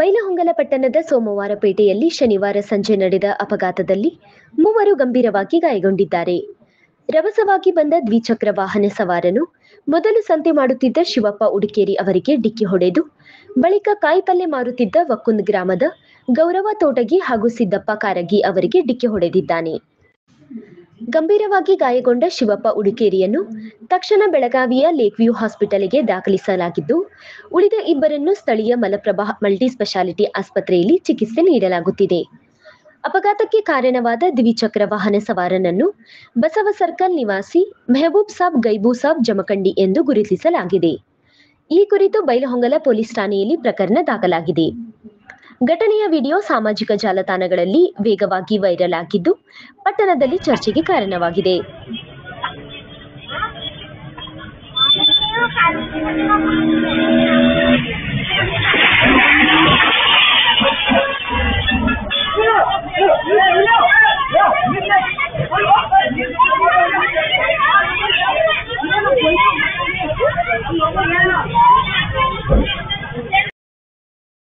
ಬೈಲಹೊಂಗಲ ಪಟ್ಟಣದ ಸೋಮವಾರಪೇಟೆಯಲ್ಲಿ ಶನಿವಾರ ಸಂಜೆ ನಡೆದ ಅಪಘಾತದಲ್ಲಿ ಮೂವರು ಗಂಭೀರವಾಗಿ ಗಾಯಗೊಂಡಿದ್ದಾರೆ. ರಭಸವಾಗಿ ಬಂದ ದ್ವಿಚಕ್ರ ವಾಹನ ಸವಾರನು ಮೊದಲು ಸಂತೆ ಮಾಡುತ್ತಿದ್ದ ಶಿವಪ್ಪ ಉಡಿಕೇರಿ ಅವರಿಗೆ ಡಿಕ್ಕಿ ಹೊಡೆದು ಬಳಿಕ ಕಾಯಿಪಲ್ಯ ಮಾರುತ್ತಿದ್ದ ವಕ್ಕುಂದ್ ಗ್ರಾಮದ ಗೌರವ ತೋಟಗಿ ಹಾಗೂ ಸಿದ್ದಪ್ಪ ಕಾರಗಿ ಅವರಿಗೆ ಡಿಕ್ಕಿ ಹೊಡೆದಿದ್ದಾನೆ. ಗಂಭೀರವಾಗಿ ಗಾಯಗೊಂಡ ಶಿವಪ್ಪ ಉಡಿಕೇರಿಯನ್ನು ತಕ್ಷಣ ಬೆಳಗಾವಿಯ ಲೇಕ್ವ್ಯೂ ಹಾಸ್ಪಿಟಲ್ಗೆ ದಾಖಲಿಸಲಾಗಿದ್ದು, ಉಳಿದ ಇಬ್ಬರನ್ನು ಸ್ಥಳೀಯ ಮಲಪ್ರಭಾ ಮಲ್ಟಿಸ್ಪೆಷಾಲಿಟಿ ಆಸ್ಪತ್ರೆಯಲ್ಲಿ ಚಿಕಿತ್ಸೆ ನೀಡಲಾಗುತ್ತಿದೆ. ಅಪಘಾತಕ್ಕೆ ಕಾರಣವಾದ ದ್ವಿಚಕ್ರ ವಾಹನ ಸವಾರನನ್ನು ಬಸವ ಸರ್ಕಲ್ ನಿವಾಸಿ ಮೆಹಬೂಬ್ ಸಾಬ್ ಗೈಬೂ ಸಾಬ್ ಜಮಖಂಡಿ ಎಂದು ಗುರುತಿಸಲಾಗಿದೆ. ಈ ಕುರಿತು ಬೈಲಹೊಂಗಲ ಪೊಲೀಸ್ ಠಾಣೆಯಲ್ಲಿ ಪ್ರಕರಣ ದಾಖಲಾಗಿದೆ. ಘಟನೆಯ ವಿಡಿಯೋ ಸಾಮಾಜಿಕ ಜಾಲತಾಣಗಳಲ್ಲಿ ವೇಗವಾಗಿ ವೈರಲ್ ಆಗಿದ್ದು, ಪಟ್ಟಣದಲ್ಲಿ ಚರ್ಚೆಗೆ ಕಾರಣವಾಗಿದೆ.